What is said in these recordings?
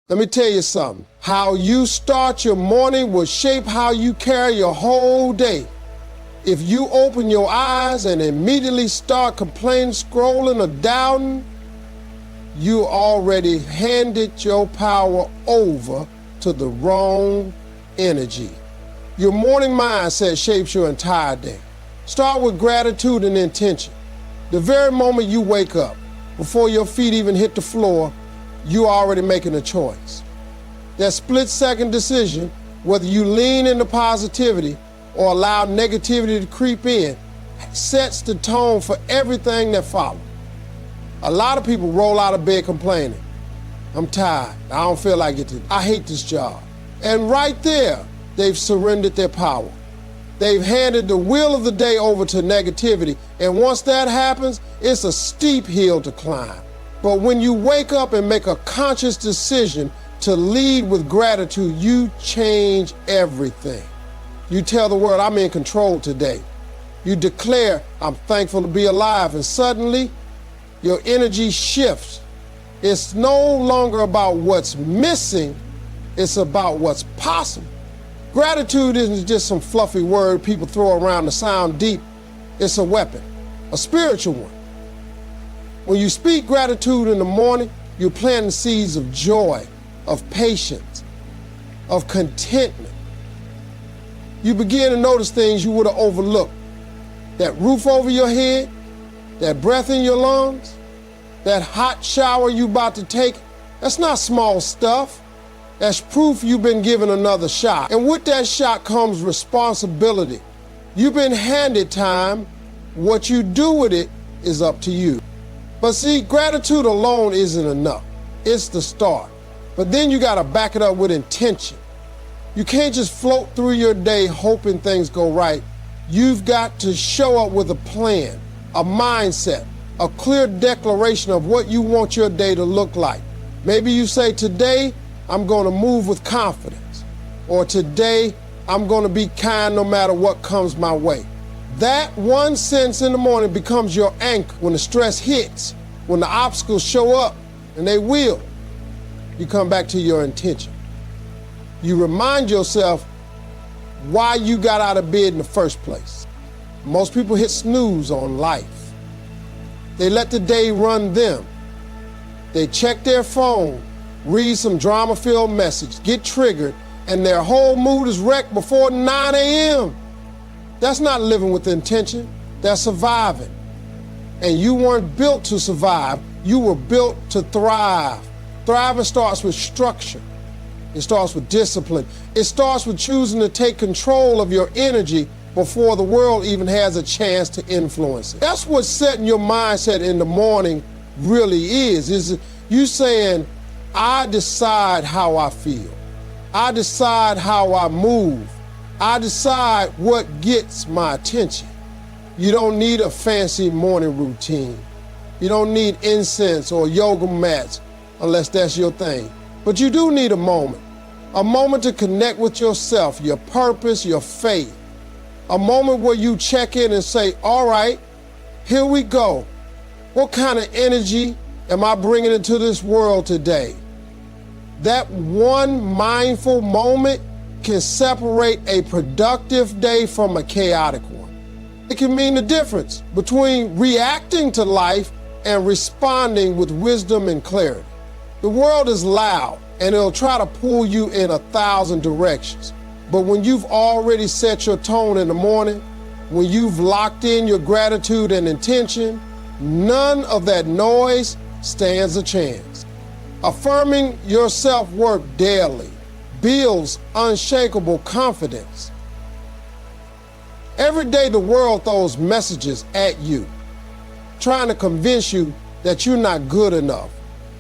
Let me tell you something. How you start your morning will shape how you carry your whole day. If you open your eyes and immediately start complaining, scrolling, or doubting, you already handed your power over to the wrong energy. Your morning mindset shapes your entire day. Start with gratitude and intention. The very moment you wake up, before your feet even hit the floor, you're already making a choice. That split-second decision, whether you lean into positivity or allow negativity to creep in, sets the tone for everything that follows. A lot of people roll out of bed complaining. I'm tired. I don't feel like it. I hate this job. And right there, they've surrendered their power. They've handed the wheel of the day over to negativity. And once that happens, it's a steep hill to climb. But when you wake up and make a conscious decision to lead with gratitude, you change everything. You tell the world, I'm in control today. You declare, I'm thankful to be alive. And suddenly, your energy shifts. It's no longer about what's missing, it's about what's possible. Gratitude isn't just some fluffy word people throw around to sound deep. It's a weapon, a spiritual one. When you speak gratitude in the morning, you're planting seeds of joy, of patience, of contentment. You begin to notice things you would have overlooked. That roof over your head, that breath in your lungs, that hot shower you about to take, that's not small stuff. That's proof you've been given another shot. And with that shot comes responsibility. You've been handed time. What you do with it is up to you. But see, gratitude alone isn't enough. It's the start. But then you gotta back it up with intention. You can't just float through your day hoping things go right. You've got to show up with a plan, a mindset, a clear declaration of what you want your day to look like. Maybe you say, today, I'm gonna move with confidence. Or today, I'm gonna be kind no matter what comes my way. That one sentence in the morning becomes your anchor when the stress hits, when the obstacles show up, and they will. You come back to your intention. You remind yourself why you got out of bed in the first place. Most people hit snooze on life. They let the day run them. They check their phone, read some drama-filled message, get triggered, and their whole mood is wrecked before 9 a.m. That's not living with intention, that's surviving. And you weren't built to survive, you were built to thrive. Thriving starts with structure. It starts with discipline. It starts with choosing to take control of your energy before the world even has a chance to influence it. That's what setting your mindset in the morning really is you saying, I decide how I feel. I decide how I move. I decide what gets my attention. You don't need a fancy morning routine. You don't need incense or yoga mats unless that's your thing. But you do need a moment to connect with yourself, your purpose, your faith. A moment where you check in and say, all right, here we go. What kind of energy am I bringing into this world today? That one mindful moment can separate a productive day from a chaotic one. It can mean the difference between reacting to life and responding with wisdom and clarity. The world is loud and it'll try to pull you in 1,000 directions. But when you've already set your tone in the morning, when you've locked in your gratitude and intention, none of that noise stands a chance. Affirming your self-worth daily builds unshakable confidence. Every day the world throws messages at you, trying to convince you that you're not good enough,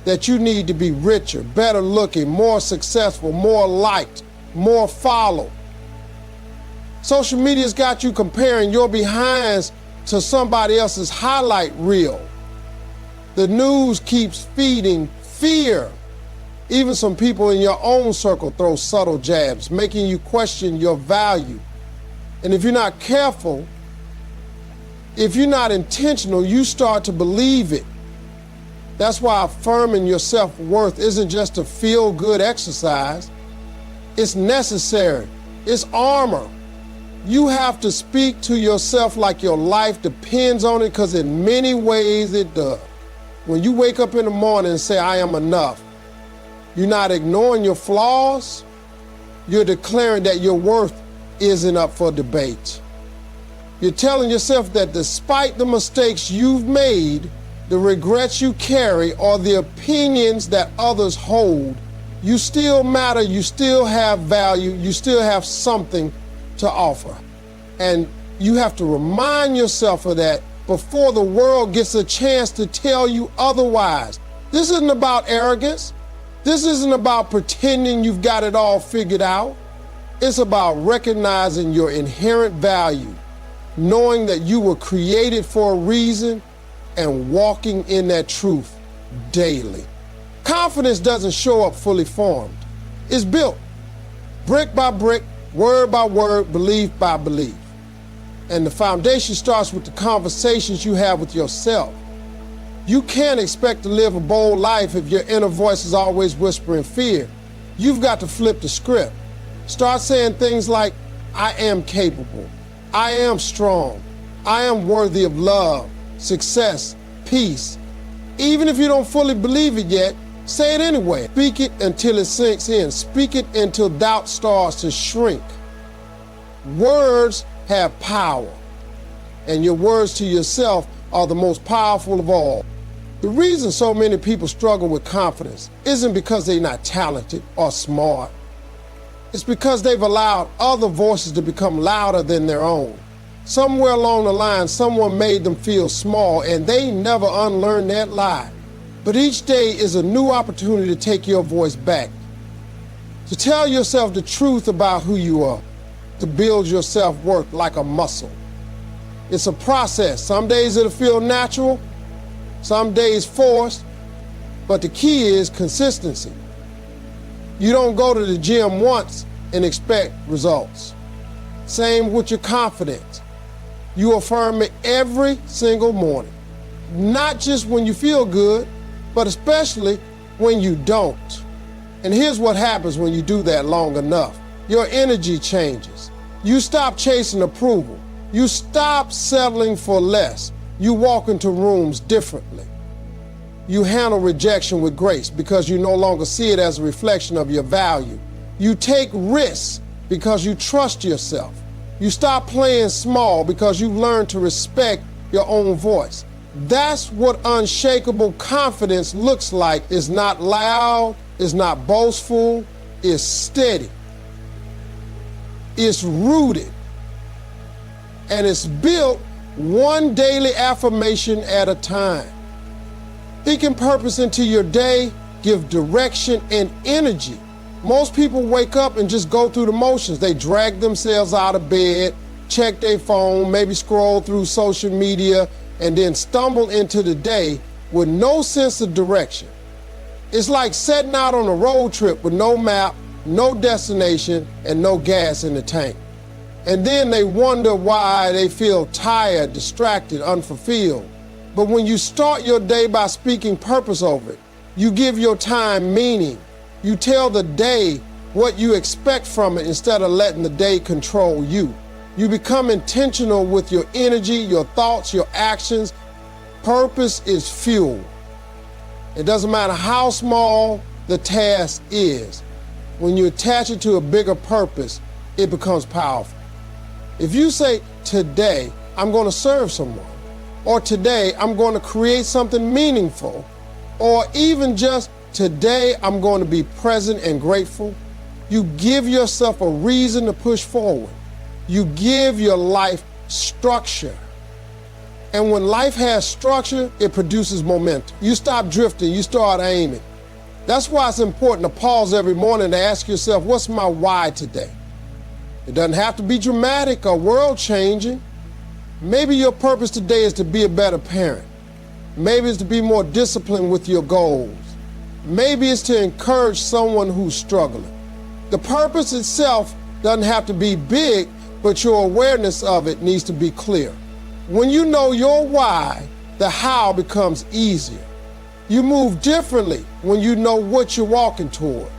that you need to be richer, better looking, more successful, more liked, more followed. Social media's got you comparing your behinds to somebody else's highlight reel. The news keeps feeding fear. Even some people in your own circle throw subtle jabs, making you question your value. And if you're not careful, if you're not intentional, you start to believe it. That's why affirming your self-worth isn't just a feel-good exercise. It's necessary. It's armor. You have to speak to yourself like your life depends on it, because in many ways it does. When you wake up in the morning and say, I am enough, you're not ignoring your flaws. You're declaring that your worth isn't up for debate. You're telling yourself that despite the mistakes you've made, the regrets you carry, or the opinions that others hold, you still matter, you still have value, you still have something to offer. And you have to remind yourself of that before the world gets a chance to tell you otherwise. This isn't about arrogance. This isn't about pretending you've got it all figured out. It's about recognizing your inherent value, knowing that you were created for a reason, and walking in that truth daily. Confidence doesn't show up fully formed. It's built brick by brick, word by word, belief by belief. And the foundation starts with the conversations you have with yourself. You can't expect to live a bold life if your inner voice is always whispering fear. You've got to flip the script. Start saying things like, I am capable, I am strong, I am worthy of love, success, peace. Even if you don't fully believe it yet, say it anyway. Speak it until it sinks in. Speak it until doubt starts to shrink. Words have power, and your words to yourself are the most powerful of all. The reason so many people struggle with confidence isn't because they're not talented or smart. It's because they've allowed other voices to become louder than their own. Somewhere along the line, someone made them feel small, and they never unlearned that lie. But each day is a new opportunity to take your voice back, to tell yourself the truth about who you are, to build your self-worth like a muscle. It's a process. Some days it'll feel natural, some days forced, but the key is consistency. You don't go to the gym once and expect results. Same with your confidence. You affirm it every single morning, not just when you feel good, but especially when you don't. And here's what happens when you do that long enough. Your energy changes. You stop chasing approval. You stop settling for less. You walk into rooms differently. You handle rejection with grace because you no longer see it as a reflection of your value. You take risks because you trust yourself. You stop playing small because you've learned to respect your own voice. That's what unshakable confidence looks like. It's not loud, it's not boastful, it's steady. It's rooted. And it's built one daily affirmation at a time. Speaking purpose into your day, give direction and energy. Most people wake up and just go through the motions. They drag themselves out of bed, check their phone, maybe scroll through social media, and then stumble into the day with no sense of direction. It's like setting out on a road trip with no map, no destination, and no gas in the tank. And then they wonder why they feel tired, distracted, unfulfilled. But when you start your day by speaking purpose over it, you give your time meaning. You tell the day what you expect from it instead of letting the day control you. You become intentional with your energy, your thoughts, your actions. Purpose is fuel. It doesn't matter how small the task is. When you attach it to a bigger purpose, it becomes powerful. If you say, today, I'm going to serve someone, or today, I'm going to create something meaningful, or even just today, I'm going to be present and grateful, you give yourself a reason to push forward. You give your life structure. And when life has structure, it produces momentum. You stop drifting, you start aiming. That's why it's important to pause every morning to ask yourself, what's my why today? It doesn't have to be dramatic or world-changing. Maybe your purpose today is to be a better parent. Maybe it's to be more disciplined with your goals. Maybe it's to encourage someone who's struggling. The purpose itself doesn't have to be big, but your awareness of it needs to be clear. When you know your why, the how becomes easier. You move differently when you know what you're walking toward.